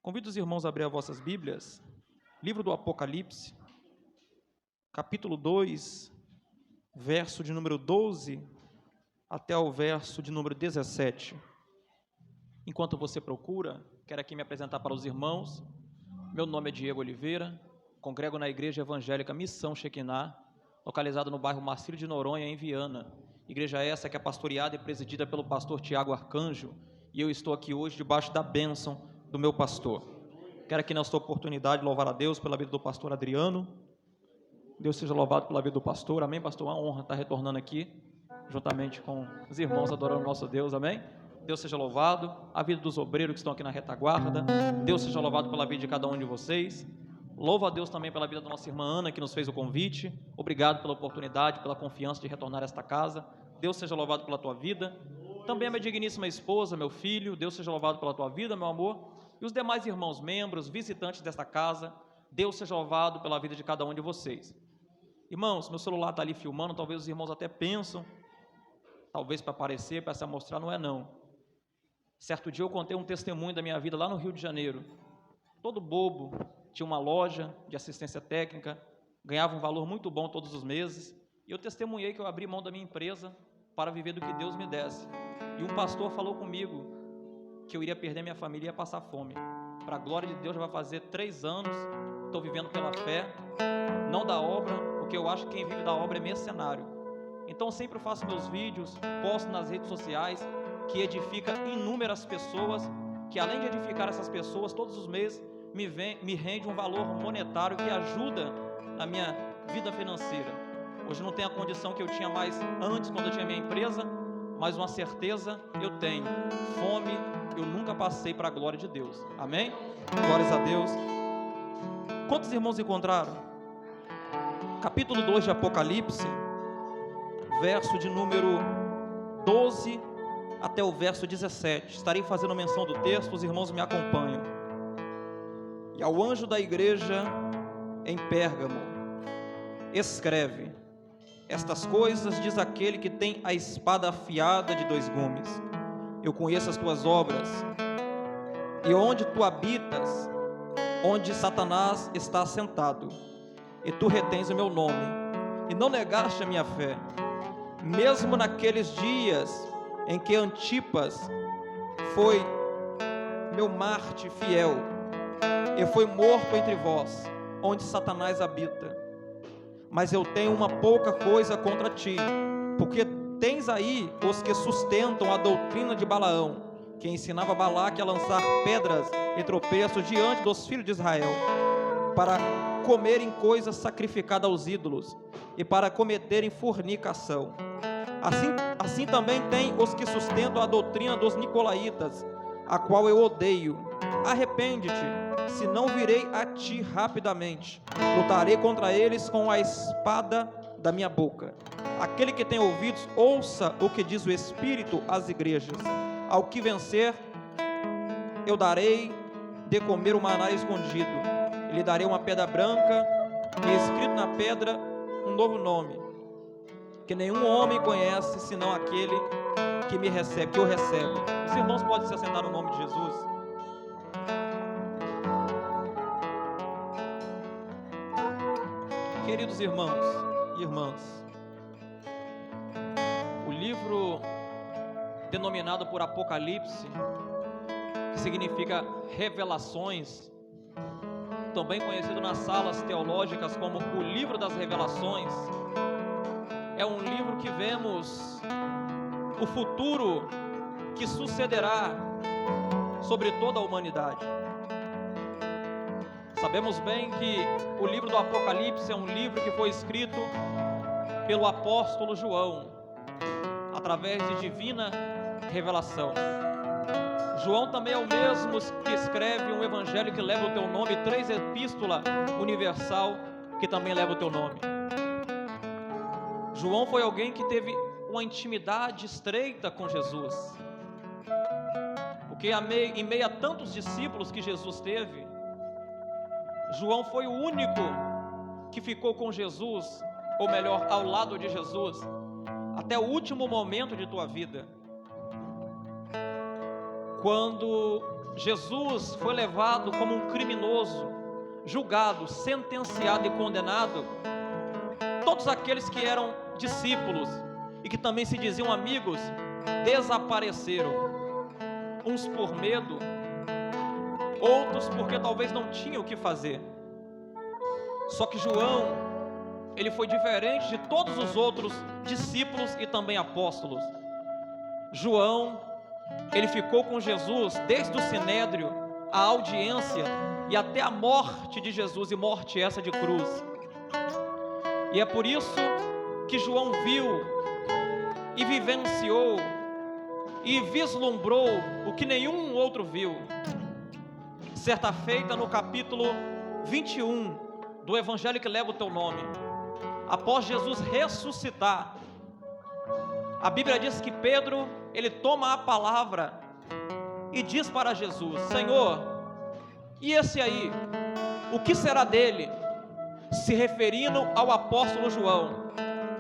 Convido os irmãos a abrir as vossas Bíblias, livro do Apocalipse, capítulo 2, verso de número 12 até o verso de número 17. Enquanto você procura, quero aqui me apresentar para os irmãos. Meu nome é Diego Oliveira, congrego na Igreja Evangélica Missão Shekinah, localizada no bairro Marcílio de Noronha, em Viana. Igreja essa que é pastoreada e presidida pelo pastor Tiago Arcanjo, e eu estou aqui hoje debaixo da bênção do meu pastor. Quero aqui nesta oportunidade louvar a Deus pela vida do pastor Adriano. Deus seja louvado pela vida do pastor, amém, pastor? Uma honra estar retornando aqui, juntamente com os irmãos adorando o nosso Deus, amém? Deus seja louvado, a vida dos obreiros que estão aqui na retaguarda, Deus seja louvado pela vida de cada um de vocês. Louvo a Deus também pela vida da nossa irmã Ana, que nos fez o convite. Obrigado pela oportunidade, pela confiança de retornar a esta casa. Deus seja louvado pela tua vida. Também a minha digníssima esposa, meu filho, Deus seja louvado pela tua vida, meu amor. E os demais irmãos, membros, visitantes desta casa, Deus seja louvado pela vida de cada um de vocês. Irmãos, meu celular está ali filmando, talvez os irmãos até pensam, talvez para aparecer, para se mostrar, não é não. Certo dia eu contei um testemunho da minha vida lá no Rio de Janeiro. Todo bobo, tinha uma loja de assistência técnica, ganhava um valor muito bom todos os meses, e eu testemunhei que eu abri mão da minha empresa para viver do que Deus me desse. E um pastor falou comigo que eu iria perder minha família e ia passar fome. Para a glória de Deus, já vai fazer 3 anos, estou vivendo pela fé, não da obra, porque eu acho que quem vive da obra é mercenário. Então sempre faço meus vídeos, posto nas redes sociais, que edifica inúmeras pessoas, que além de edificar essas pessoas, todos os meses me rende um valor monetário que ajuda na minha vida financeira. Hoje não tenho a condição que eu tinha mais antes, quando eu tinha minha empresa, mas uma certeza eu tenho: fome eu nunca passei para a glória de Deus, amém? Glórias a Deus. Quantos irmãos encontraram? Capítulo 2 de Apocalipse, verso de número 12 até o verso 17. Estarei fazendo menção do texto, os irmãos me acompanham. E ao anjo da igreja em Pérgamo, escreve: estas coisas diz aquele que tem a espada afiada de 2 gumes. Eu conheço as tuas obras, e onde tu habitas, onde Satanás está assentado, e tu retens o meu nome, e não negaste a minha fé, mesmo naqueles dias em que Antipas foi meu mártir fiel, e foi morto entre vós, onde Satanás habita. Mas eu tenho uma pouca coisa contra ti, porque tens aí os que sustentam a doutrina de Balaão, que ensinava Balaque a lançar pedras e tropeços diante dos filhos de Israel, para comerem coisas sacrificadas aos ídolos, e para cometerem fornicação. Assim também tem os que sustentam a doutrina dos nicolaítas, a qual eu odeio. Arrepende-te, senão virei a ti rapidamente. Lutarei contra eles com a espada da minha boca. Aquele que tem ouvidos, ouça o que diz o Espírito às igrejas. Ao que vencer, eu darei de comer o maná escondido. Lhe darei uma pedra branca, e escrito na pedra um novo nome, que nenhum homem conhece, senão aquele que me recebe, que eu recebo. Os irmãos podem se assentar no nome de Jesus. Queridos irmãos e irmãs, o livro denominado por Apocalipse, que significa revelações, também conhecido nas salas teológicas como o livro das revelações, é um livro que vemos o futuro que sucederá sobre toda a humanidade. Sabemos bem que o livro do Apocalipse é um livro que foi escrito pelo apóstolo João, através de divina revelação. João também é o mesmo que escreve um evangelho que leva o teu nome, e 3 epístolas universal que também leva o teu nome. João foi alguém que teve uma intimidade estreita com Jesus, porque em meio a tantos discípulos que Jesus teve, João foi o único que ficou com Jesus, ou melhor, ao lado de Jesus, até o último momento de tua vida. Quando Jesus foi levado como um criminoso, julgado, sentenciado e condenado. Todos aqueles que eram discípulos e que também se diziam amigos, desapareceram, uns por medo, outros porque talvez não tinham o que fazer. Só que João, ele foi diferente de todos os outros discípulos e também apóstolos. João, ele ficou com Jesus desde o sinédrio, a audiência e até a morte de Jesus, e morte essa de cruz. E é por isso que João viu e vivenciou e vislumbrou o que nenhum outro viu. Certa feita, no capítulo 21 do Evangelho que leva o teu nome, após Jesus ressuscitar, a Bíblia diz que Pedro, ele toma a palavra e diz para Jesus: Senhor, e esse aí, o que será dele? Se referindo ao apóstolo João.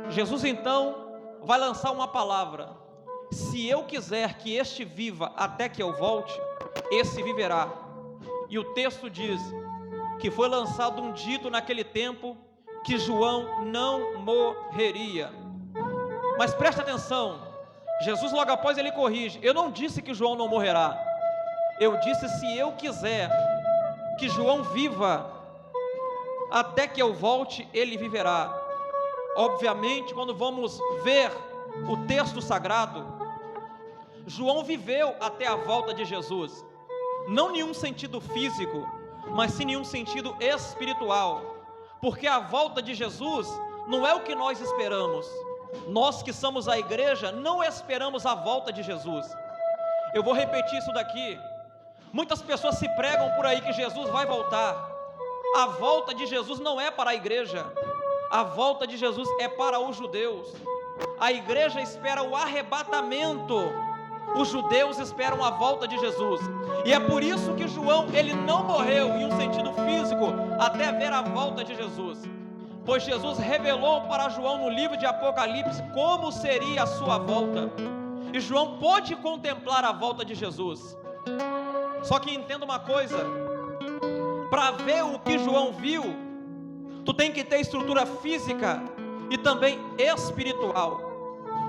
Jesus então vai lançar uma palavra: se eu quiser que este viva até que eu volte, esse viverá. E o texto diz que foi lançado um dito naquele tempo que João não morreria. Mas presta atenção, Jesus logo após ele corrige: eu não disse que João não morrerá, eu disse se eu quiser que João viva até que eu volte, ele viverá. Obviamente, quando vamos ver o texto sagrado, João viveu até a volta de Jesus, não em um sentido físico, mas sim em um sentido espiritual, porque a volta de Jesus não é o que nós esperamos. Nós que somos a igreja não esperamos a volta de Jesus. Eu vou repetir isso daqui. Muitas pessoas se pregam por aí que Jesus vai voltar. A volta de Jesus não é para a igreja, a volta de Jesus é para os judeus. A igreja espera o arrebatamento, os judeus esperam a volta de Jesus. E é por isso que João, ele não morreu em um sentido físico até ver a volta de Jesus, pois Jesus revelou para João no livro de Apocalipse como seria a sua volta, e João pôde contemplar a volta de Jesus. Só que entenda uma coisa: para ver o que João viu, tu tem que ter estrutura física e também espiritual.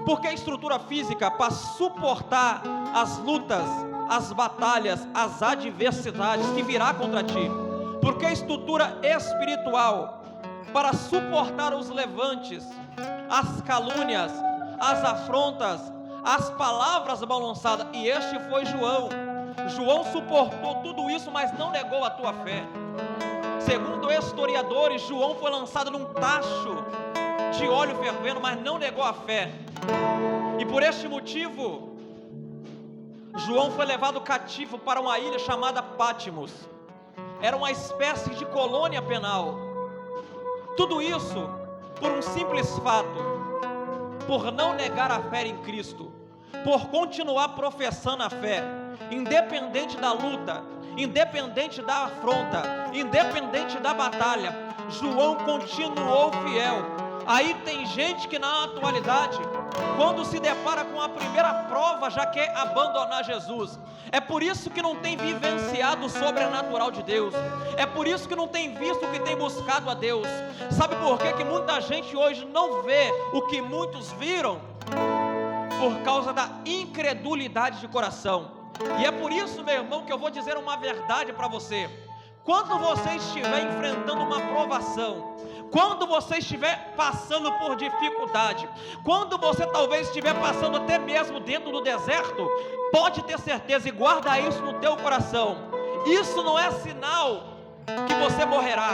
Por que estrutura física? Para suportar as lutas, as batalhas, as adversidades que virá contra ti. Por que estrutura espiritual? Para suportar os levantes, as calúnias, as afrontas, as palavras balançadas. E este foi João. João suportou tudo isso, mas não negou a tua fé. Segundo historiadores, João foi lançado num tacho de óleo fervendo, mas não negou a fé. E por este motivo, João foi levado cativo para uma ilha chamada Pátimos. Era uma espécie de colônia penal. Tudo isso por um simples fato: por não negar a fé em Cristo, por continuar professando a fé, independente da luta, independente da afronta, independente da batalha, João continuou fiel. Aí tem gente que na atualidade, quando se depara com a primeira prova, já quer abandonar Jesus. É por isso que não tem vivenciado o sobrenatural de Deus. É por isso que não tem visto o que tem buscado a Deus. Sabe por quê? Que muita gente hoje não vê o que muitos viram? Por causa da incredulidade de coração. E é por isso, meu irmão, que eu vou dizer uma verdade para você. Quando você estiver enfrentando uma provação, quando você estiver passando por dificuldade, quando você talvez estiver passando até mesmo dentro do deserto, pode ter certeza e guarda isso no teu coração: isso não é sinal que você morrerá,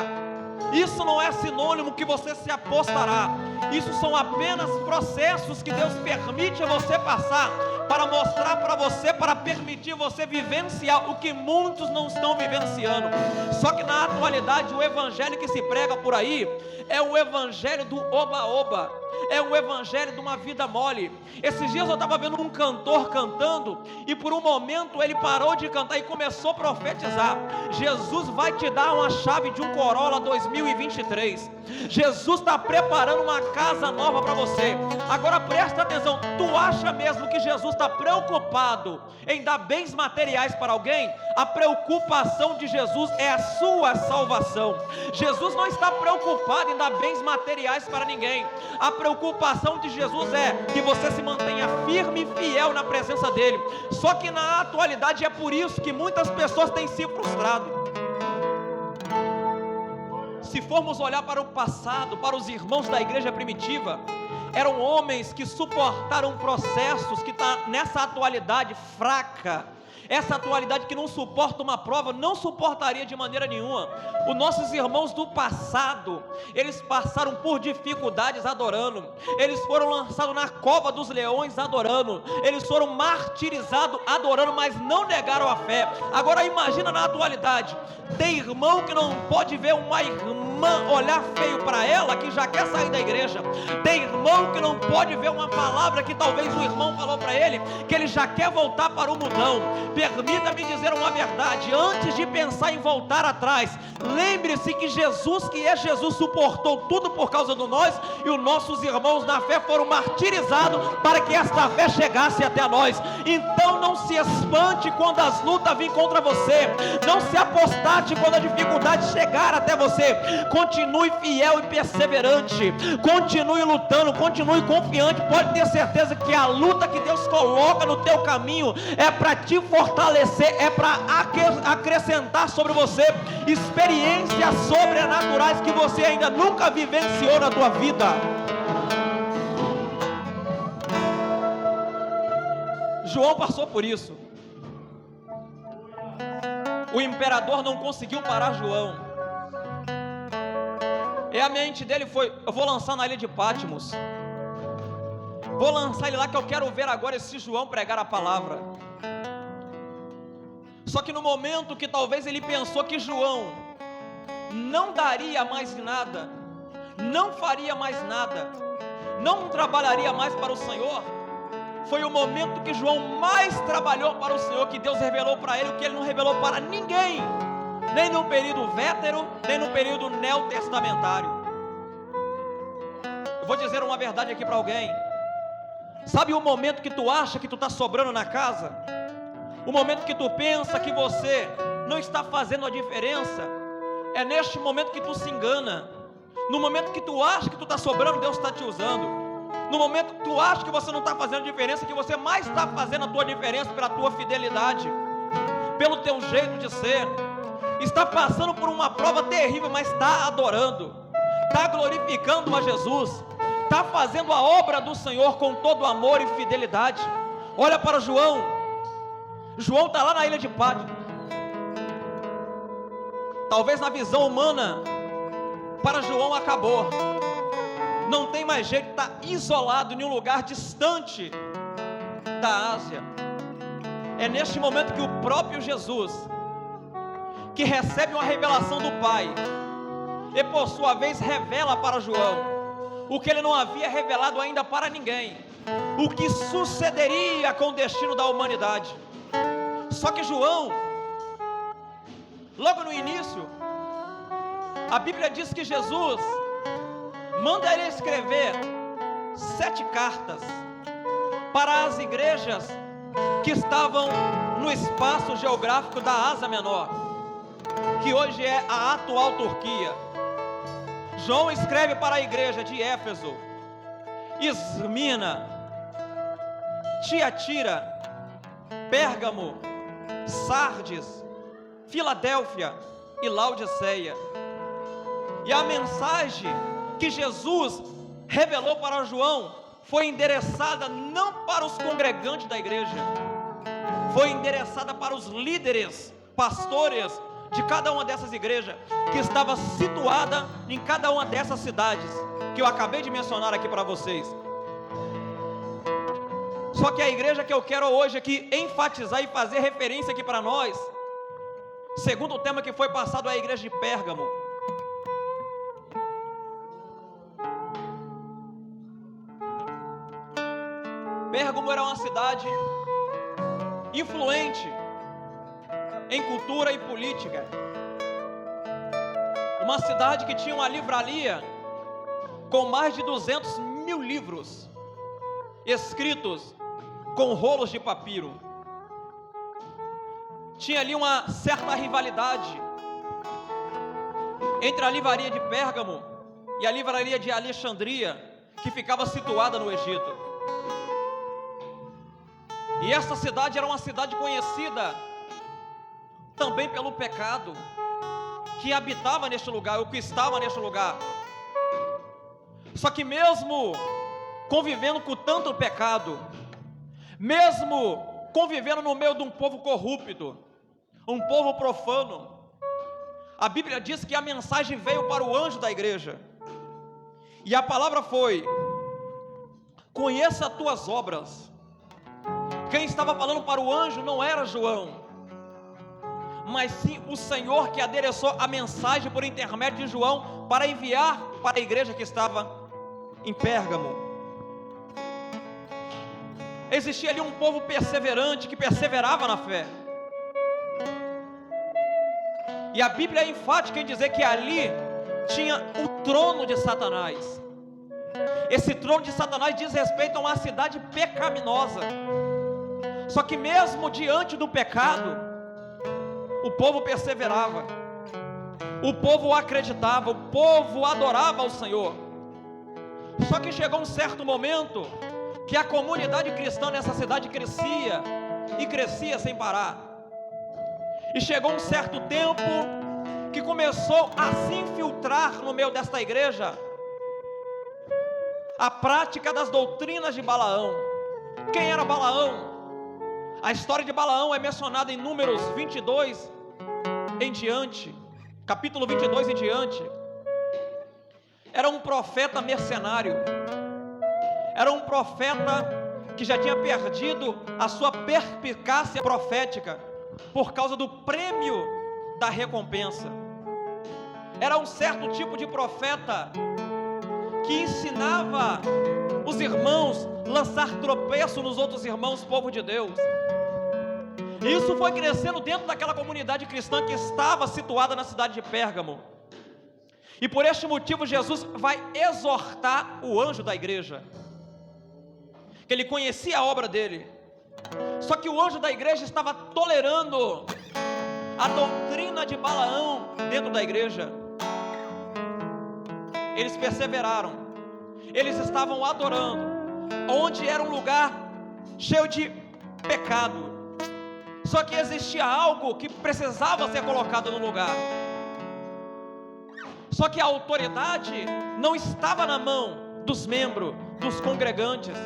isso não é sinônimo que você se apostará. Isso são apenas processos que Deus permite a você passar, para mostrar para você, para permitir você vivenciar o que muitos não estão vivenciando. Só que na atualidade o evangelho que se prega por aí é o evangelho do oba-oba, é um evangelho de uma vida mole. Esses dias eu estava vendo um cantor cantando, e por um momento ele parou de cantar e começou a profetizar: Jesus vai te dar uma chave de um Corolla 2023. Jesus está preparando uma casa nova para você. Agora presta atenção, tu acha mesmo que Jesus está preocupado em dar bens materiais para alguém? A preocupação de Jesus é a sua salvação. Jesus não está preocupado em dar bens materiais para ninguém. A preocupação de Jesus é que você se mantenha firme e fiel na presença dele. Só que na atualidade é por isso que muitas pessoas têm se frustrado. Se formos olhar para o passado, para os irmãos da igreja primitiva, eram homens que suportaram processos que está nessa atualidade fraca. Essa atualidade que não suporta uma prova, não suportaria de maneira nenhuma. Os nossos irmãos do passado, eles passaram por dificuldades adorando, eles foram lançados na cova dos leões adorando, eles foram martirizados adorando, mas não negaram a fé. Agora imagina na atualidade, tem irmão que não pode ver uma irmã olhar feio para ela, que já quer sair da igreja. Tem irmão que não pode ver uma palavra que talvez o irmão falou para ele, que ele já quer voltar para o mundão. Permita-me dizer uma verdade, antes de pensar em voltar atrás, lembre-se que Jesus, que é Jesus, suportou tudo por causa de nós, e os nossos irmãos na fé foram martirizados para que esta fé chegasse até nós. Então não se espante quando as lutas virem contra você, não se apostate quando a dificuldade chegar até você. Continue fiel e perseverante, continue lutando, continue confiante. Pode ter certeza que a luta que Deus coloca no teu caminho é para te fortalecer, é para acrescentar sobre você experiências sobrenaturais que você ainda nunca vivenciou na tua vida. João passou por isso. O imperador não conseguiu parar João. E a mente dele foi: eu vou lançar na ilha de Patmos, vou lançar ele lá, que eu quero ver agora esse João pregar a palavra. Só que no momento que talvez ele pensou que João não daria mais nada, não faria mais nada, não trabalharia mais para o Senhor, foi o momento que João mais trabalhou para o Senhor, que Deus revelou para ele o que ele não revelou para ninguém, nem no período vétero, nem no período neotestamentário. Eu vou dizer uma verdade aqui para alguém. Sabe o momento que tu acha que tu está sobrando na casa? O momento que tu pensa que você não está fazendo a diferença? É neste momento que tu se engana. No momento que tu acha que tu está sobrando, Deus está te usando. No momento que tu acha que você não está fazendo diferença, que você mais está fazendo a tua diferença pela tua fidelidade, pelo teu jeito de ser. Está passando por uma prova terrível, mas está adorando, está glorificando a Jesus, está fazendo a obra do Senhor com todo amor e fidelidade. Olha para João. João está lá na ilha de Patmos. Talvez na visão humana, para João acabou, não tem mais jeito, está isolado em um lugar distante da Ásia. É neste momento que o próprio Jesus, que recebe uma revelação do Pai, e por sua vez revela para João o que ele não havia revelado ainda para ninguém, o que sucederia com o destino da humanidade. Só que João, logo no início, a Bíblia diz que Jesus manda ele escrever 7 cartas para as igrejas que estavam no espaço geográfico da Ásia Menor, que hoje é a atual Turquia. João escreve para a igreja de Éfeso, Esmirna, Tiatira, Pérgamo, Sardes, Filadélfia e Laodiceia. E a mensagem que Jesus revelou para João foi endereçada não para os congregantes da igreja, foi endereçada para os líderes, pastores de cada uma dessas igrejas, que estava situada em cada uma dessas cidades que eu acabei de mencionar aqui para vocês. Só que a igreja que eu quero hoje aqui enfatizar e fazer referência aqui para nós, segundo o tema que foi passado, é a igreja de Pérgamo. Pérgamo era uma cidade influente em cultura e política. Uma cidade que tinha uma livraria com mais de 200 mil livros escritos com rolos de papiro. Tinha ali uma certa rivalidade entre a livraria de Pérgamo e a livraria de Alexandria, que ficava situada no Egito. E essa cidade era uma cidade conhecida também pelo pecado que habitava neste lugar, ou que estava neste lugar. Só que mesmo convivendo com tanto pecado, mesmo convivendo no meio de um povo corrupto, um povo profano, a Bíblia diz que a mensagem veio para o anjo da igreja, e a palavra foi: conheça as tuas obras. Quem estava falando para o anjo não era João, mas sim o Senhor, que adereçou a mensagem por intermédio de João para enviar para a igreja que estava em Pérgamo. Existia ali um povo perseverante, que perseverava na fé, e a Bíblia é enfática em dizer que ali tinha o trono de Satanás. Esse trono de Satanás diz respeito a uma cidade pecaminosa. Só que mesmo diante do pecado, o povo perseverava, o povo acreditava, o povo adorava ao Senhor. Só que chegou um certo momento que a comunidade cristã nessa cidade crescia, e crescia sem parar. E chegou um certo tempo que começou a se infiltrar no meio desta igreja a prática das doutrinas de Balaão. Quem era Balaão? A história de Balaão é mencionada em Números 22 em diante, capítulo 22 em diante. Era um profeta mercenário, era um profeta que já tinha perdido a sua perspicácia profética por causa do prêmio da recompensa. Era um certo tipo de profeta que ensinava os irmãos a lançar tropeço nos outros irmãos, povo de Deus. E isso foi crescendo dentro daquela comunidade cristã que estava situada na cidade de Pérgamo. E por este motivo Jesus vai exortar o anjo da igreja, que ele conhecia a obra dele. Só que o anjo da igreja estava tolerando a doutrina de Balaão dentro da igreja. Eles perseveraram, eles estavam adorando onde era um lugar cheio de pecado. Só que existia algo que precisava ser colocado no lugar. Só que a autoridade não estava na mão dos membros, dos congregantes.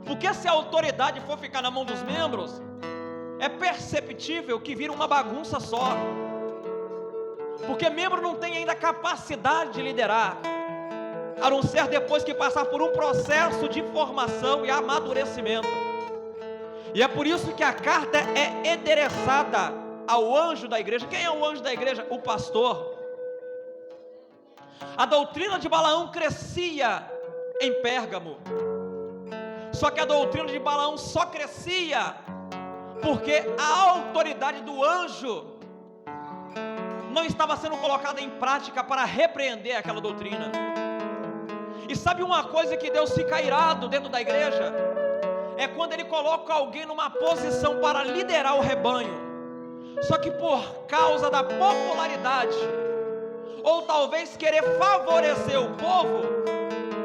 Porque se a autoridade for ficar na mão dos membros, é perceptível que vira uma bagunça só. Porque membro não tem ainda capacidade de liderar, a não ser depois que passar por um processo de formação e amadurecimento. E é por isso que a carta é endereçada ao anjo da igreja. Quem é o anjo da igreja? O pastor. A doutrina de Balaão crescia em Pérgamo. Só que a doutrina de Balaão só crescia porque a autoridade do anjo não estava sendo colocada em prática para repreender aquela doutrina. E sabe uma coisa que Deus fica irado dentro da igreja? É quando Ele coloca alguém numa posição para liderar o rebanho, só que por causa da popularidade, ou talvez querer favorecer o povo,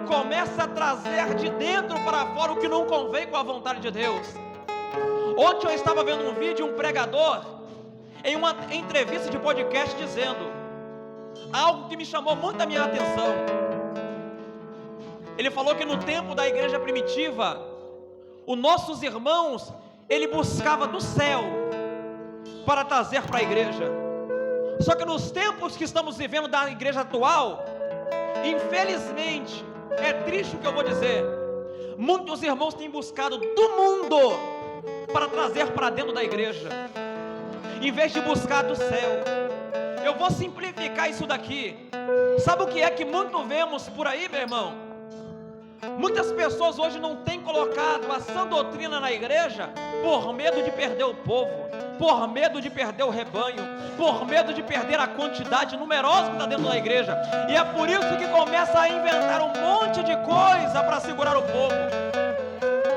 começa a trazer de dentro para fora o que não convém com a vontade de Deus. Ontem eu estava vendo um vídeo, um pregador, em uma entrevista de podcast, dizendo algo que me chamou muito a minha atenção. Ele falou que no tempo da igreja primitiva, os nossos irmãos, ele buscava do céu para trazer para a igreja. Só que nos tempos que estamos vivendo da igreja atual, infelizmente, é triste o que eu vou dizer, muitos irmãos têm buscado do mundo para trazer para dentro da igreja, em vez de buscar do céu. Eu vou simplificar isso daqui. Sabe o que é que muito vemos por aí, meu irmão? Muitas pessoas hoje não têm colocado a sã doutrina na igreja por medo de perder o povo, por medo de perder o rebanho, por medo de perder a quantidade numerosa que está dentro da igreja. E é por isso que começa a inventar um monte de coisa para segurar o povo.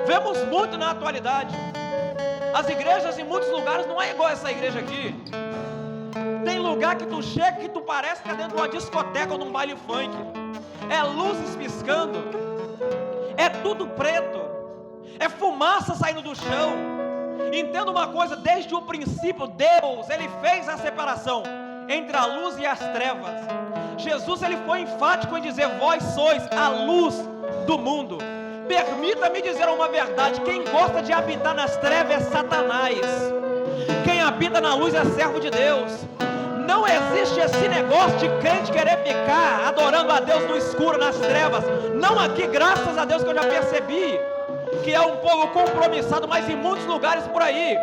Vemos muito na atualidade. As igrejas em muitos lugares não é igual essa igreja aqui. Tem lugar que tu chega que tu parece que é dentro de uma discoteca ou de um baile funk. É luzes piscando, é tudo preto, é fumaça saindo do chão. Entenda uma coisa, desde o princípio Deus, Ele fez a separação entre a luz e as trevas. Jesus, Ele foi enfático em dizer: vós sois a luz do mundo. Permita-me dizer uma verdade: quem gosta de habitar nas trevas é Satanás. Quem habita na luz é servo de Deus. Não existe esse negócio de crente querer ficar adorando a Deus no escuro, nas trevas. Não aqui, graças a Deus, que eu já percebi que é um povo compromissado, mas em muitos lugares por aí.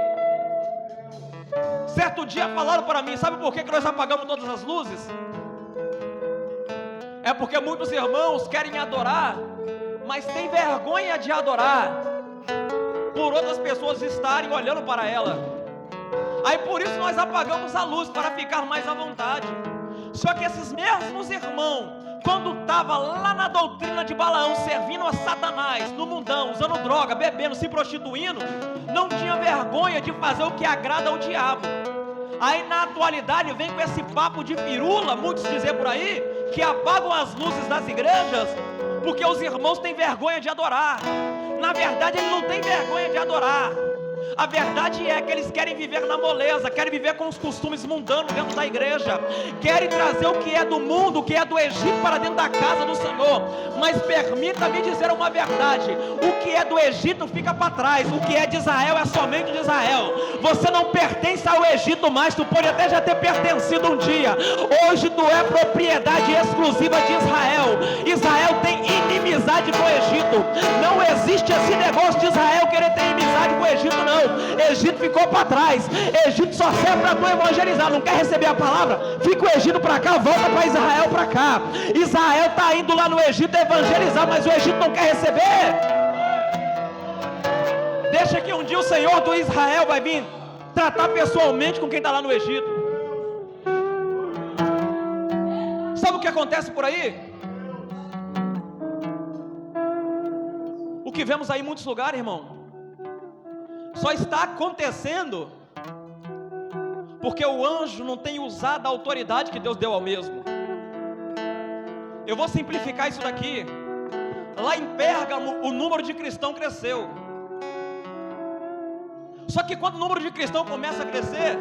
Certo dia falaram para mim: sabe por que nós apagamos todas as luzes? É porque muitos irmãos querem adorar, mas tem vergonha de adorar por outras pessoas estarem olhando para ela. Aí por isso nós apagamos a luz, para ficar mais à vontade. Só que esses mesmos irmãos, quando estava lá na doutrina de Balaão, servindo a Satanás, no mundão, usando droga, bebendo, se prostituindo, não tinha vergonha de fazer o que agrada ao diabo. Aí na atualidade vem com esse papo de firula, muitos dizem por aí, que apagam as luzes das igrejas, porque os irmãos têm vergonha de adorar. Na verdade ele não tem vergonha de adorar. A verdade é que eles querem viver na moleza, querem viver com os costumes mundanos dentro da igreja, querem trazer o que é do mundo, o que é do Egito para dentro da casa do Senhor. Mas permita-me dizer uma verdade: o que é do Egito fica para trás, o que é de Israel é somente de Israel. Você não pertence ao Egito mais, tu pode até já ter pertencido um dia. Hoje tu é propriedade exclusiva de Israel. Israel tem inimizade com o Egito. Não existe esse negócio de Israel querer ter inimizade com o Egito, não. Egito ficou para trás. Egito só serve para tu evangelizar. Não quer receber a palavra? Fica o Egito para cá, volta para Israel para cá. Israel está indo lá no Egito evangelizar, mas o Egito não quer receber. Deixa que um dia o Senhor do Israel vai vir tratar pessoalmente com quem está lá no Egito. Sabe o que acontece por aí? O que vemos aí em muitos lugares, irmão, só está acontecendo porque o anjo não tem usado a autoridade que Deus deu ao mesmo. Eu vou simplificar isso daqui. Lá em Pérgamo o número de cristãos cresceu. Só que quando o número de cristãos começa a crescer,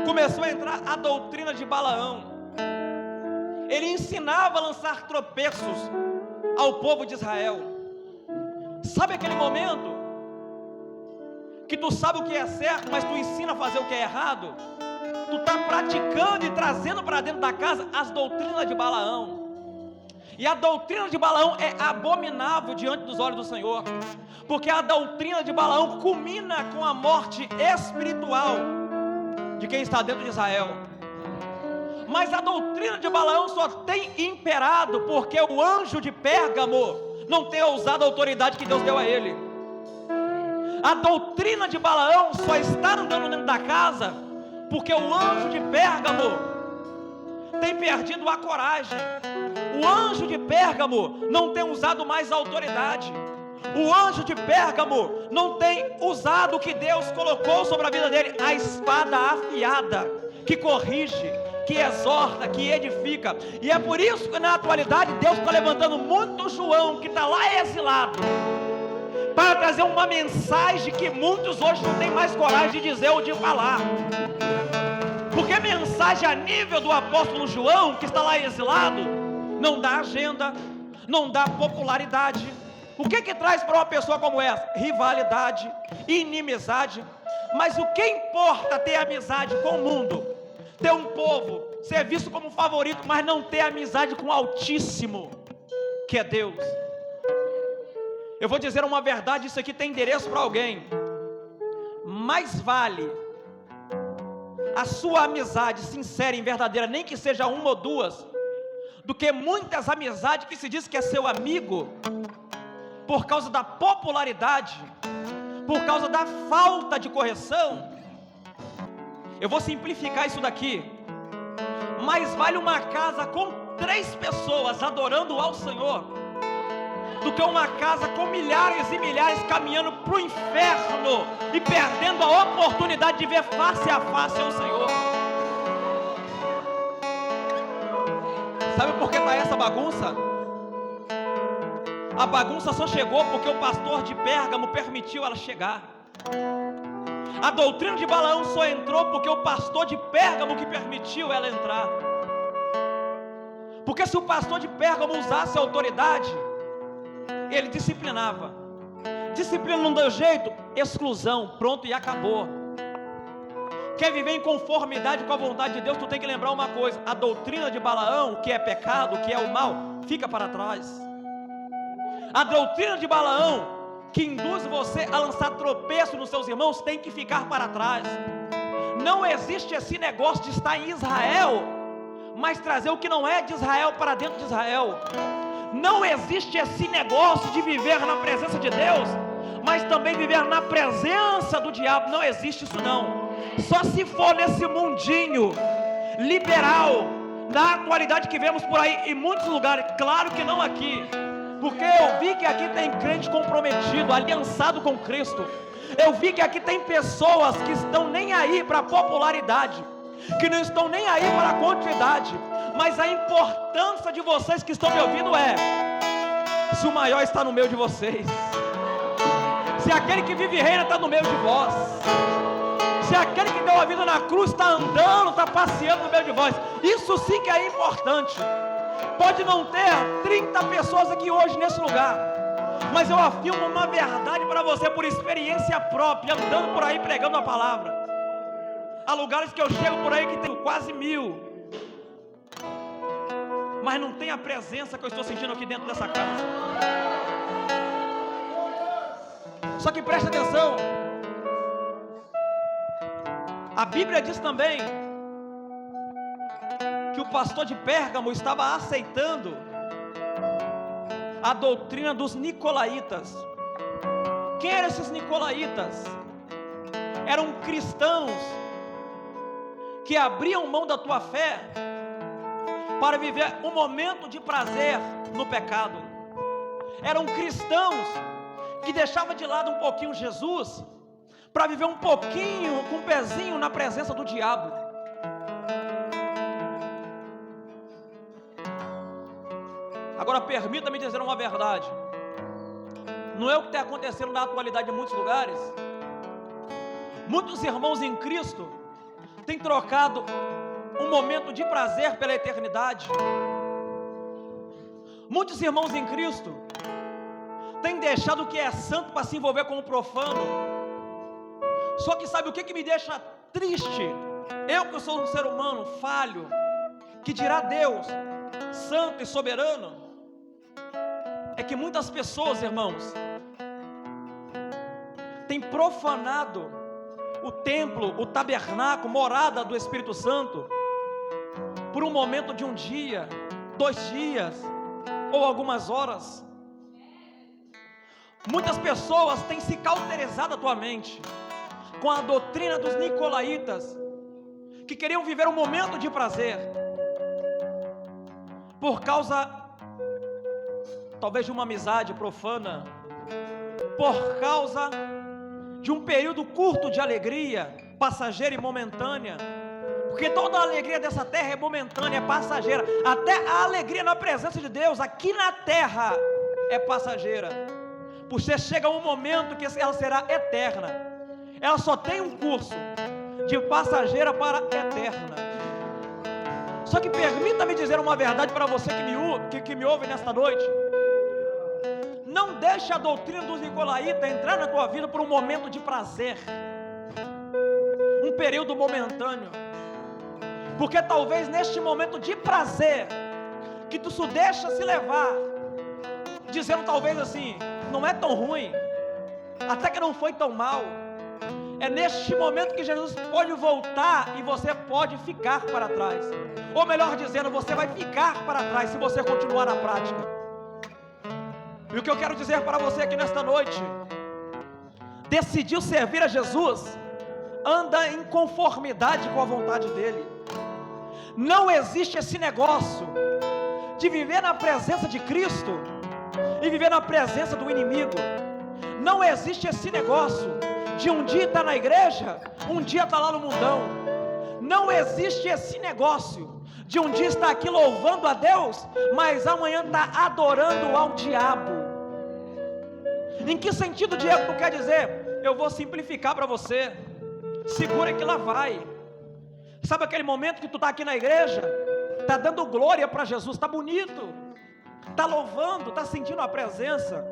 começou a entrar a doutrina de Balaão. Ele ensinava a lançar tropeços ao povo de Israel. Sabe aquele momento que tu sabe o que é certo, mas tu ensina a fazer o que é errado? Tu está praticando e trazendo para dentro da casa as doutrinas de Balaão. E a doutrina de Balaão é abominável diante dos olhos do Senhor, porque a doutrina de Balaão culmina com a morte espiritual de quem está dentro de Israel. Mas a doutrina de Balaão só tem imperado porque o anjo de Pérgamo não tem usado a autoridade que Deus deu a ele. A doutrina de Balaão só está andando dentro da casa porque o anjo de Pérgamo tem perdido a coragem. O anjo de Pérgamo não tem usado mais a autoridade. O anjo de Pérgamo não tem usado o que Deus colocou sobre a vida dele, a espada afiada, que corrige, que exorta, que edifica. E é por isso que na atualidade Deus está levantando muito João, que está lá exilado, para trazer uma mensagem que muitos hoje não têm mais coragem de dizer ou de falar. Porque mensagem a nível do apóstolo João, que está lá exilado, não dá agenda, não dá popularidade. O que traz para uma pessoa como essa? Rivalidade, inimizade. Mas o que importa ter amizade com o mundo? Ter um povo, ser visto como favorito, mas não ter amizade com o Altíssimo, que é Deus. Eu vou dizer uma verdade, isso aqui tem endereço para alguém. Mais vale a sua amizade sincera e verdadeira, nem que seja uma ou duas, do que muitas amizades que se diz que é seu amigo, por causa da popularidade, por causa da falta de correção. Eu vou simplificar isso daqui. Mais vale uma casa com 3 pessoas adorando ao Senhor do que uma casa com milhares e milhares caminhando para o inferno e perdendo a oportunidade de ver face a face ao Senhor. Sabe por que está essa bagunça? A bagunça só chegou porque o pastor de Pérgamo permitiu ela chegar. A doutrina de Balaão só entrou porque o pastor de Pérgamo que permitiu ela entrar. Porque se o pastor de Pérgamo usasse a autoridade, ele disciplinava. Disciplina não deu jeito, exclusão, pronto e acabou. Quer viver em conformidade com a vontade de Deus, tu tem que lembrar uma coisa: a doutrina de Balaão, o que é pecado, o que é o mal, fica para trás. A doutrina de Balaão, que induz você a lançar tropeço nos seus irmãos, tem que ficar para trás. Não existe esse negócio de estar em Israel, mas trazer o que não é de Israel para dentro de Israel. Não existe esse negócio de viver na presença de Deus, mas também viver na presença do diabo. Não existe isso não. Só se for nesse mundinho liberal, na atualidade que vemos por aí em muitos lugares. Claro que não aqui, porque eu vi que aqui tem crente comprometido, aliançado com Cristo. Eu vi que aqui tem pessoas que estão nem aí para a popularidade, que não estão nem aí para a quantidade. Mas a importância de vocês que estão me ouvindo é: se o maior está no meio de vocês, se aquele que vive e reina está no meio de vós, se aquele que deu a vida na cruz está andando, está passeando no meio de vós, isso sim que é importante. Pode não ter 30 pessoas aqui hoje nesse lugar, mas eu afirmo uma verdade para você por experiência própria, andando por aí pregando a palavra. Há lugares que eu chego por aí que tem quase 1000, mas não tem a presença que eu estou sentindo aqui dentro dessa casa. Só que preste atenção, a Bíblia diz também que o pastor de Pérgamo estava aceitando a doutrina dos nicolaítas. Quem eram esses nicolaítas? Eram cristãos que abriam mão da tua fé para viver um momento de prazer no pecado. Eram cristãos que deixavam de lado um pouquinho Jesus para viver um pouquinho, com um pezinho na presença do diabo. Agora permita-me dizer uma verdade. Não é o que está acontecendo na atualidade em muitos lugares. Muitos irmãos em Cristo têm trocado um momento de prazer pela eternidade. Muitos irmãos em Cristo têm deixado o que é santo para se envolver com o profano. Só que sabe o que me deixa triste? Eu que sou um ser humano falho, que dirá Deus, santo e soberano, é que muitas pessoas, irmãos, têm profanado o templo, o tabernáculo, morada do Espírito Santo, por um momento de um dia, 2 dias, ou algumas horas. Muitas pessoas têm se cauterizado atualmente com a doutrina dos nicolaítas, que queriam viver um momento de prazer, por causa, talvez, de uma amizade profana, por causa de um período curto de alegria, passageira e momentânea, porque toda a alegria dessa terra é momentânea, é passageira. Até a alegria na presença de Deus aqui na terra é passageira, porque chega um momento que ela será eterna. Ela só tem um curso de passageira para eterna. Só que permita-me dizer uma verdade para você que me ouve nesta noite. Não deixe a doutrina dos nicolaítas entrar na tua vida por um momento de prazer, um período momentâneo, porque talvez neste momento de prazer, que tu só deixa se levar, dizendo talvez assim, não é tão ruim, até que não foi tão mal. É neste momento que Jesus pode voltar e você pode ficar para trás. Ou melhor dizendo, você vai ficar para trás se você continuar na prática. E o que eu quero dizer para você aqui nesta noite: decidiu servir a Jesus, anda em conformidade com a vontade dEle. Não existe esse negócio de viver na presença de Cristo e viver na presença do inimigo. Não existe esse negócio de um dia estar na igreja, um dia estar lá no mundão. Não existe esse negócio de um dia estar aqui louvando a Deus, mas amanhã estar adorando ao diabo. Em que sentido, Diego, tu quer dizer? Eu vou simplificar para você. Segura que lá vai. Sabe aquele momento que tu está aqui na igreja, está dando glória para Jesus, está bonito, está louvando, está sentindo a presença,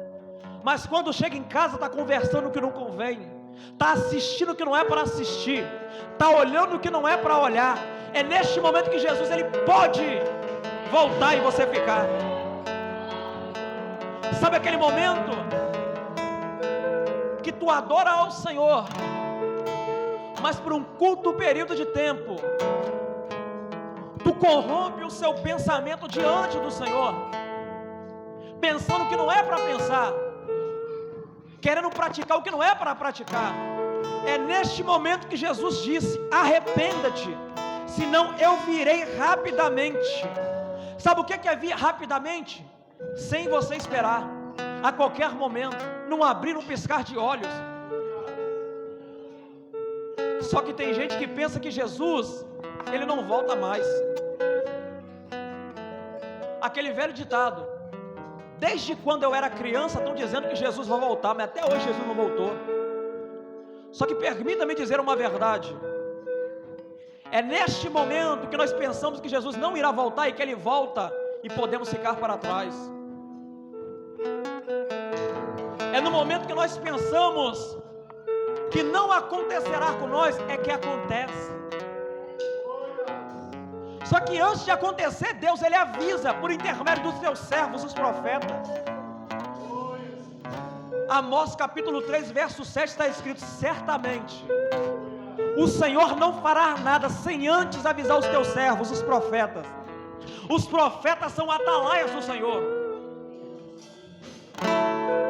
mas quando chega em casa está conversando o que não convém, está assistindo o que não é para assistir, está olhando o que não é para olhar. É neste momento que Jesus ele pode voltar e você ficar. Sabe aquele momento que tu adora ao Senhor, mas por um curto período de tempo tu corrompe o seu pensamento diante do Senhor, pensando o que não é para pensar, querendo praticar o que não é para praticar. É neste momento que Jesus disse: arrependa-te, senão eu virei rapidamente. Sabe o que é vir rapidamente? Sem você esperar, a qualquer momento, num abrir, num piscar de olhos. Só que tem gente que pensa que Jesus, ele não volta mais. Aquele velho ditado: desde quando eu era criança estão dizendo que Jesus vai voltar, mas até hoje Jesus não voltou. Só que permita-me dizer uma verdade: é neste momento que nós pensamos que Jesus não irá voltar e que ele volta e podemos ficar para trás. É no momento que nós pensamos que não acontecerá com nós, é que acontece. Só que antes de acontecer, Deus ele avisa por intermédio dos seus servos, os profetas. Amós capítulo 3, verso 7 está escrito: certamente o Senhor não fará nada sem antes avisar os teus servos, os profetas. Os profetas são atalaias do Senhor.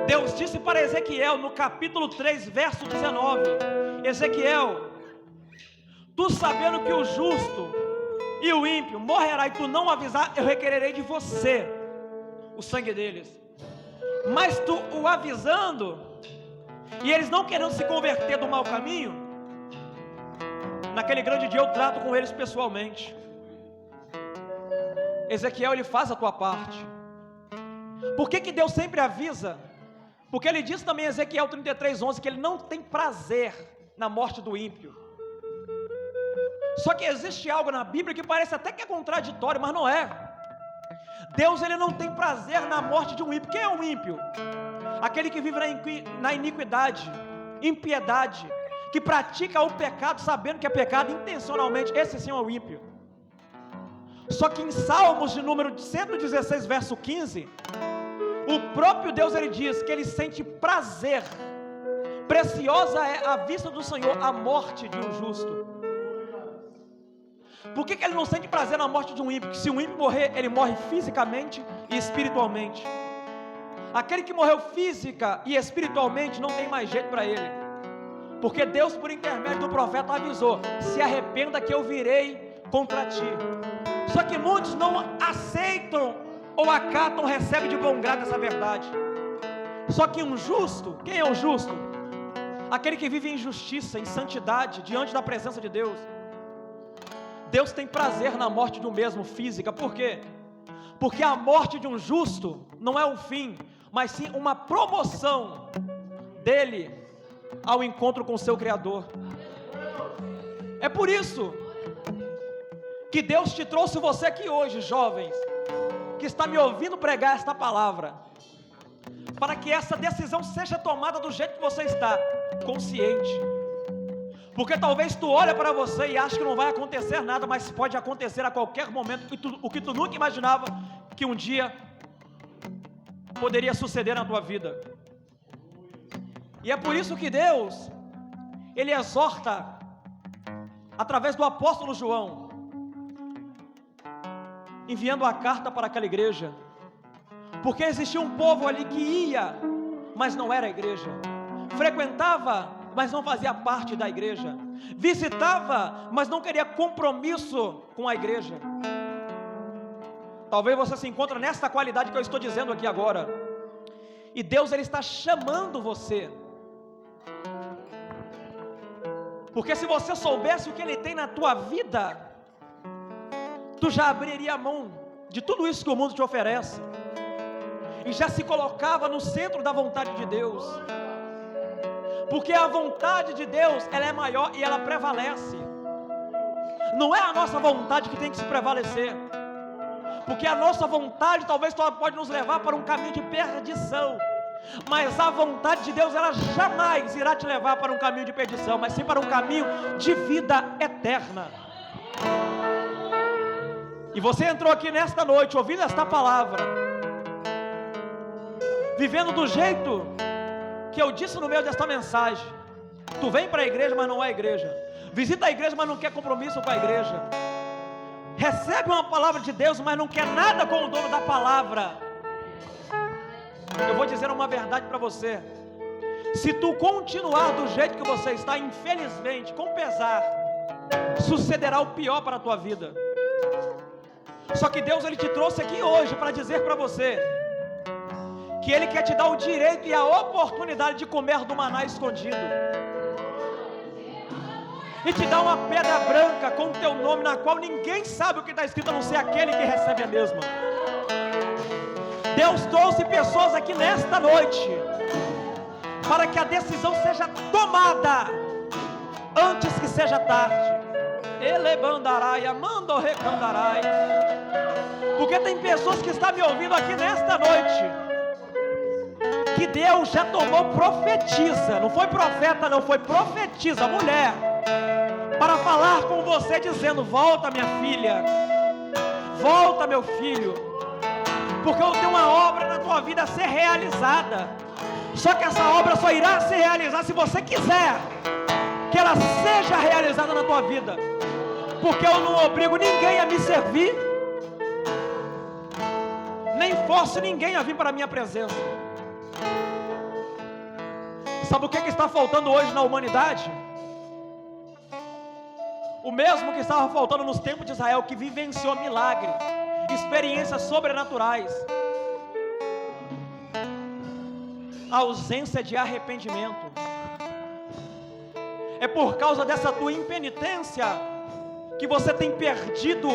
Deus disse para Ezequiel no capítulo 3, verso 19: Ezequiel, tu sabendo que o justo e o ímpio morrerá, e tu não avisar, eu requererei de você o sangue deles. Mas tu o avisando, e eles não querendo se converter do mau caminho, naquele grande dia eu trato com eles pessoalmente. Ezequiel, ele faz a tua parte. Por que Deus sempre avisa? Porque ele diz também em Ezequiel 33:11 que ele não tem prazer na morte do ímpio. Só que existe algo na Bíblia que parece até que é contraditório, mas não é. Deus ele não tem prazer na morte de um ímpio. Quem é um ímpio? Aquele que vive na iniquidade, impiedade, que pratica o pecado sabendo que é pecado intencionalmente. Esse sim é o ímpio. Só que em Salmos de número 116, verso 15, o próprio Deus ele diz que ele sente prazer. Preciosa é a vista do Senhor a morte de um justo. Por que ele não sente prazer na morte de um ímpio? Porque se um ímpio morrer, ele morre fisicamente e espiritualmente. Aquele que morreu física e espiritualmente não tem mais jeito para ele. Porque Deus, por intermédio do profeta, avisou: se arrependa que eu virei contra ti. Só que muitos não aceitam ou acatam, recebem de bom grado essa verdade. Só que um justo, quem é o justo? Aquele que vive em justiça, em santidade, diante da presença de Deus. Deus tem prazer na morte de um mesmo física. Por quê? Porque a morte de um justo não é o fim, mas sim uma promoção dele ao encontro com o seu Criador. É por isso que Deus te trouxe você aqui hoje, jovens, que está me ouvindo pregar esta palavra, para que essa decisão seja tomada do jeito que você está, consciente. Porque talvez tu olha para você e acha que não vai acontecer nada, mas pode acontecer a qualquer momento o que tu nunca imaginava que um dia poderia suceder na tua vida. E é por isso que Deus, ele exorta através do apóstolo João, enviando a carta para aquela igreja, Porque existia um povo ali que ia, mas não era a igreja, frequentava, mas não fazia parte da igreja, visitava, mas não queria compromisso com a igreja. Talvez você se encontre nesta qualidade que eu estou dizendo aqui agora, e Deus ele está chamando você, porque se você soubesse o que Ele tem na tua vida, tu já abriria a mão de tudo isso que o mundo te oferece, e já se colocava no centro da vontade de Deus, porque a vontade de Deus, ela é maior e ela prevalece. Não é a nossa vontade que tem que se prevalecer, porque a nossa vontade talvez pode nos levar para um caminho de perdição, mas a vontade de Deus, ela jamais irá te levar para um caminho de perdição, mas sim para um caminho de vida eterna. E você entrou aqui nesta noite, ouvindo esta palavra, vivendo do jeito que eu disse no meio desta mensagem. Tu vem para a igreja, mas não é a igreja, visita a igreja, mas não quer compromisso com a igreja, recebe uma palavra de Deus, mas não quer nada com o dono da palavra. Eu vou dizer uma verdade para você: se tu continuar do jeito que você está, infelizmente, com pesar, sucederá o pior para a tua vida. Só que Deus ele te trouxe aqui hoje para dizer para você que Ele quer te dar o direito e a oportunidade de comer do maná escondido, e te dar uma pedra branca com o teu nome, na qual ninguém sabe o que está escrito, a não ser aquele que recebe a mesma. Deus trouxe pessoas aqui nesta noite para que a decisão seja tomada antes que seja tarde. Elebandarai, amando recandarai. Porque tem pessoas que estão me ouvindo aqui nesta noite, que Deus já tomou profetisa, não foi profeta não, foi profetisa, mulher, para falar com você dizendo: volta minha filha, volta meu filho, porque eu tenho uma obra na tua vida a ser realizada. Só que essa obra só irá se realizar se você quiser que ela seja realizada na tua vida, porque eu não obrigo ninguém a me servir, nem forço ninguém a vir para a minha presença. Sabe o que está faltando hoje na humanidade? O mesmo que estava faltando nos tempos de Israel, que vivenciou milagre, experiências sobrenaturais: a ausência de arrependimento. É por causa dessa tua impenitência que você tem perdido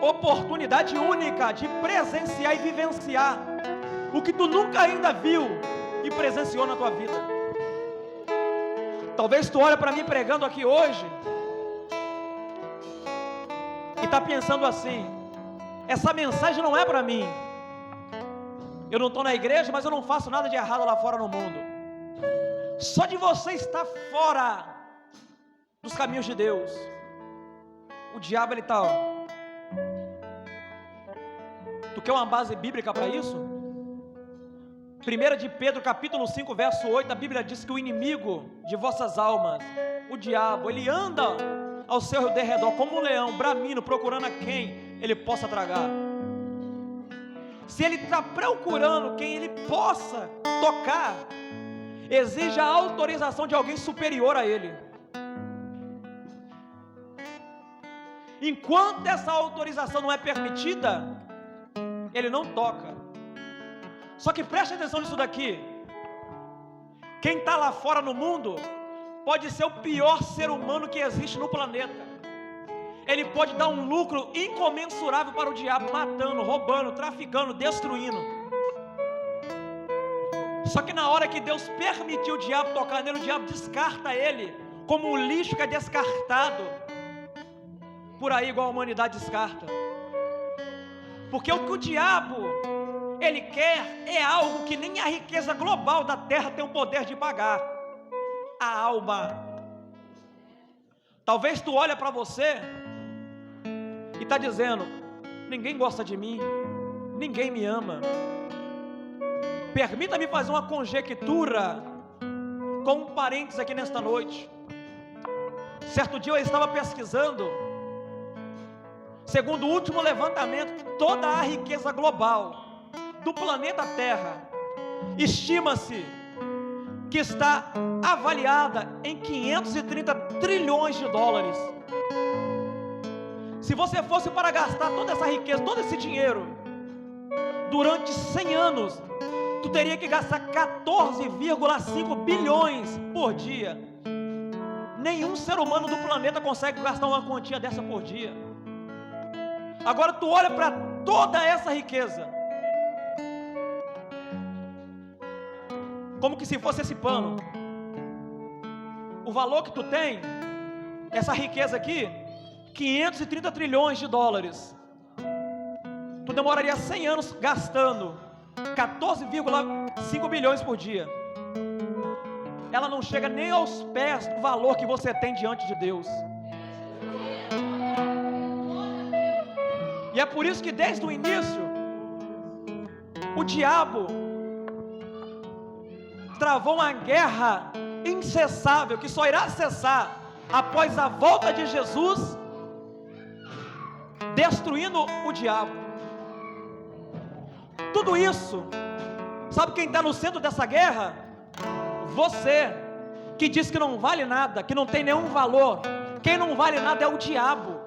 oportunidade única de presenciar e vivenciar o que tu nunca ainda viu e presenciou na tua vida. Talvez tu olha para mim pregando aqui hoje e está pensando assim: essa mensagem não é para mim, eu não estou na igreja, mas eu não faço nada de errado lá fora no mundo. Só de você estar fora dos caminhos de Deus, o diabo ele está, tu quer uma base bíblica para isso? 1 de Pedro capítulo 5 verso 8, a Bíblia diz que o inimigo de vossas almas, o diabo, ele anda ao seu derredor como um leão, bramindo, procurando a quem ele possa tragar. Se ele está procurando quem ele possa tocar, exige a autorização de alguém superior a ele. Enquanto essa autorização não é permitida, ele não toca. Só que preste atenção nisso daqui: quem está lá fora no mundo pode ser o pior ser humano que existe no planeta. Ele pode dar um lucro incomensurável para o diabo, matando, roubando, traficando, destruindo. Só que na hora que Deus permitiu o diabo tocar nele, o diabo descarta ele como um lixo que é descartado por aí, igual a humanidade descarta. Porque o que o diabo ele quer é algo que nem a riqueza global da terra tem o poder de pagar: a alma. Talvez tu olha para você e está dizendo: ninguém gosta de mim, ninguém me ama. Permita-me fazer uma conjectura com um parênteses aqui nesta noite. Certo dia eu estava pesquisando, segundo o último levantamento, toda a riqueza global do planeta Terra estima-se que está avaliada em 530 trilhões de dólares. Se você fosse para gastar toda essa riqueza, todo esse dinheiro, durante 100 anos, tu teria que gastar 14,5 bilhões por dia. Nenhum ser humano do planeta consegue gastar uma quantia dessa por dia. Agora tu olha para toda essa riqueza, como que se fosse esse pano. O valor que tu tem, essa riqueza aqui, 530 trilhões de dólares. Tu demoraria 100 anos gastando 14,5 bilhões por dia. Ela não chega nem aos pés do valor que você tem diante de Deus. E é por isso que desde o início, o diabo travou uma guerra incessável, que só irá cessar após a volta de Jesus, destruindo o diabo. Tudo isso, sabe quem está no centro dessa guerra? Você, que diz que não vale nada, que não tem nenhum valor. Quem não vale nada é o diabo.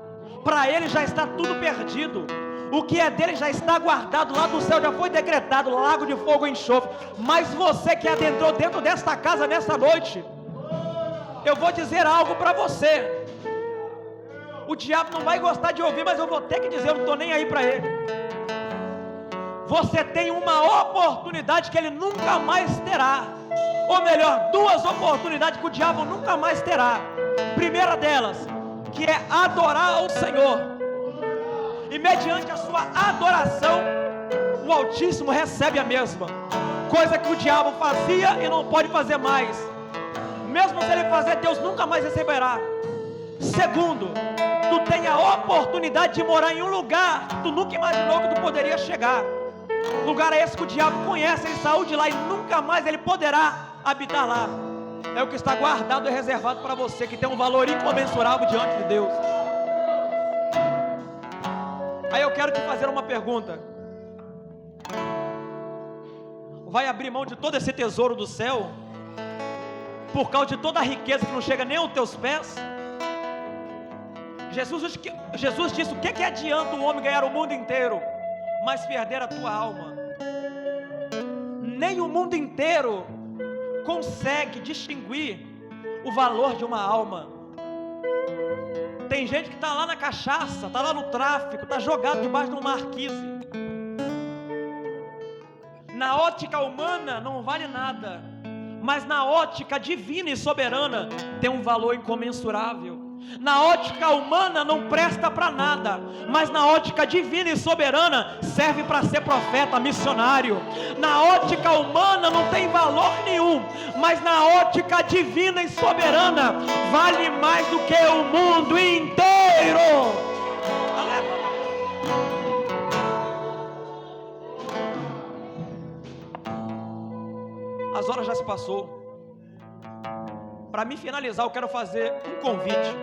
Para ele já está tudo perdido. O que é dele já está guardado lá do céu, já foi decretado, lago de fogo e enxofre. Mas você que adentrou dentro desta casa nessa noite, eu vou dizer algo para você. O diabo não vai gostar de ouvir, mas eu vou ter que dizer, eu não estou nem aí para ele. Você tem uma oportunidade que ele nunca mais terá. Ou melhor, duas oportunidades que o diabo nunca mais terá. Primeira delas, que é adorar ao Senhor. E mediante a sua adoração, o Altíssimo recebe a mesma coisa que o diabo fazia e não pode fazer mais. Mesmo se ele fazer, Deus nunca mais receberá. Segundo, tu tem a oportunidade de morar em um lugar que tu nunca imaginou que tu poderia chegar. Lugar esse que o diabo conhece, ele saiu de lá e nunca mais ele poderá habitar lá. É o que está guardado e reservado para você, que tem um valor incomensurável diante de Deus. Aí eu quero te fazer uma pergunta. Vai abrir mão de todo esse tesouro do céu por causa de toda a riqueza que não chega nem aos teus pés? Jesus disse: o que adianta o homem ganhar o mundo inteiro, mas perder a tua alma? Nem o mundo inteiro consegue distinguir o valor de uma alma. Tem gente que está lá na cachaça, está lá no tráfico, está jogado debaixo de uma marquise. Na ótica humana não vale nada, mas na ótica divina e soberana tem um valor incomensurável. Na ótica humana não presta para nada, mas na ótica divina e soberana serve para ser profeta, missionário. Na ótica humana não tem valor nenhum, mas na ótica divina e soberana vale mais do que o mundo inteiro. As horas já se passou. Para me finalizar, eu quero fazer um convite.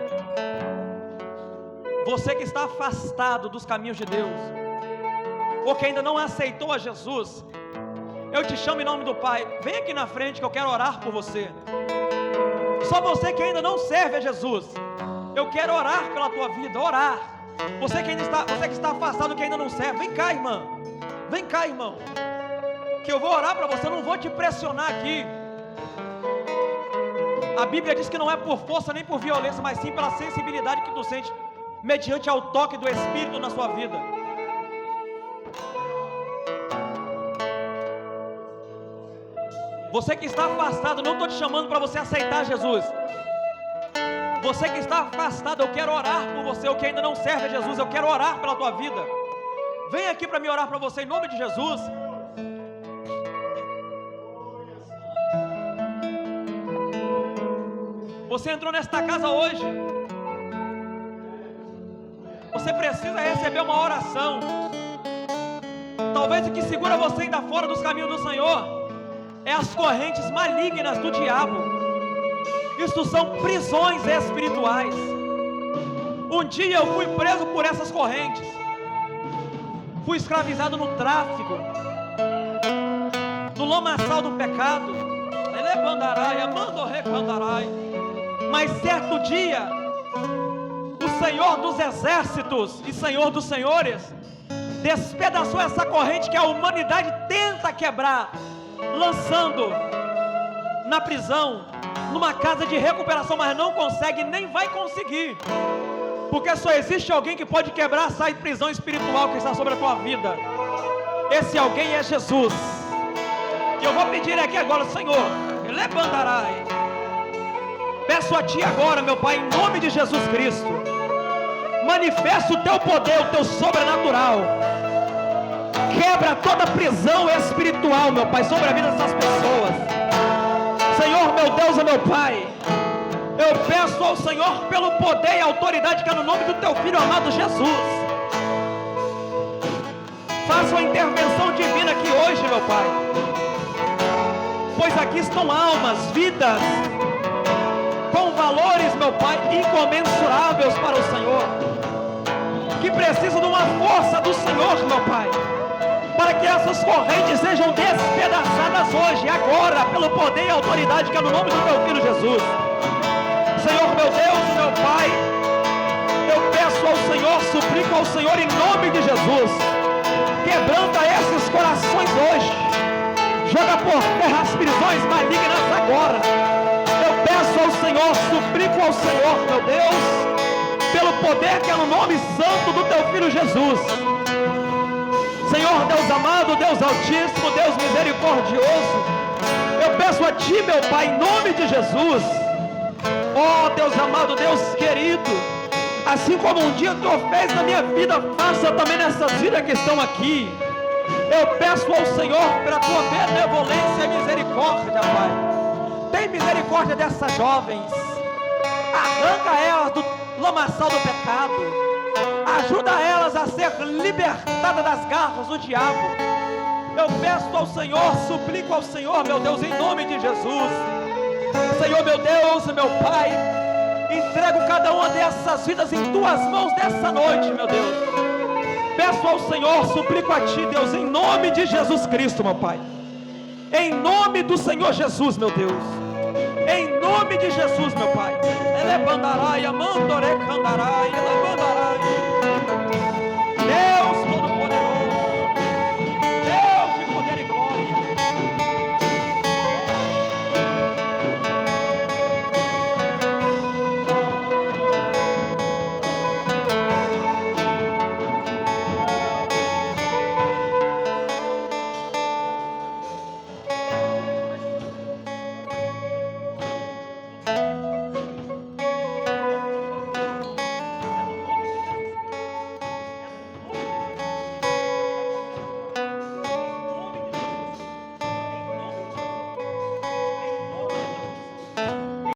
Você que está afastado dos caminhos de Deus, ou que ainda não aceitou a Jesus, eu te chamo em nome do Pai. Vem aqui na frente que eu quero orar por você. Só você que ainda não serve a Jesus, eu quero orar pela tua vida, orar. Você que está afastado, que ainda não serve, vem cá, irmã. Vem cá, irmão, que eu vou orar para você. Eu não vou te pressionar aqui. A Bíblia diz que não é por força nem por violência, mas sim pela sensibilidade que tu sente, mediante ao toque do Espírito na sua vida. Você que está afastado, não estou te chamando para você aceitar Jesus. Você que está afastado, eu quero orar por você. O que ainda não serve a Jesus, eu quero orar pela tua vida. Vem aqui para me orar para você em nome de Jesus. Você entrou nesta casa hoje, você precisa receber uma oração. Talvez o que segura você ainda fora dos caminhos do Senhor é as correntes malignas do diabo. Isso são prisões espirituais. Um dia eu fui preso por essas correntes, fui escravizado no tráfico, lomaçal do pecado. Ele bandarai, amando recandarai. Mas certo dia, o Senhor dos exércitos e Senhor dos senhores despedaçou essa corrente que a humanidade tenta quebrar, lançando na prisão, numa casa de recuperação, mas não consegue, nem vai conseguir, porque só existe alguém que pode quebrar essa prisão espiritual que está sobre a tua vida. Esse alguém é Jesus. E eu vou pedir aqui agora, Senhor, levantarai. Peço a Ti agora, meu Pai, em nome de Jesus Cristo, manifesta o Teu poder, o Teu sobrenatural. Quebra toda prisão espiritual, meu Pai, sobre a vida dessas pessoas. Senhor, meu Deus e meu Pai, eu peço ao Senhor pelo poder e autoridade que é no nome do Teu Filho amado Jesus. Faça uma intervenção divina aqui hoje, meu Pai, pois aqui estão almas, vidas, com valores, meu Pai, incomensuráveis para o Senhor, que precisam de uma força do Senhor, meu Pai, para que essas correntes sejam despedaçadas hoje, agora, pelo poder e autoridade que é no nome do Teu Filho Jesus. Senhor, meu Deus, meu Pai, eu peço ao Senhor, suplico ao Senhor em nome de Jesus, quebranta esses corações hoje, joga por terra as prisões malignas agora. Eu peço ao Senhor, suplico ao Senhor, meu Deus, pelo poder que é no nome santo do Teu Filho Jesus. Senhor, Deus amado, Deus altíssimo, Deus misericordioso, eu peço a Ti, meu Pai, em nome de Jesus, ó Deus amado, Deus querido, assim como um dia Tu fez na minha vida, faça também nessas vidas que estão aqui. Eu peço ao Senhor pela Tua benevolência e misericórdia, Pai. Tem misericórdia dessas jovens, arranca elas do lamaçal do pecado, ajuda elas a ser libertadas das garras do diabo. Eu peço ao Senhor, suplico ao Senhor, meu Deus, em nome de Jesus. Senhor, meu Deus, meu Pai, entrego cada uma dessas vidas em Tuas mãos nessa noite, meu Deus. Peço ao Senhor, suplico a Ti, Deus, em nome de Jesus Cristo, meu Pai. Em nome do Senhor Jesus, meu Deus. Em nome de Jesus, meu Pai. Ele bandarai, amandore candarai,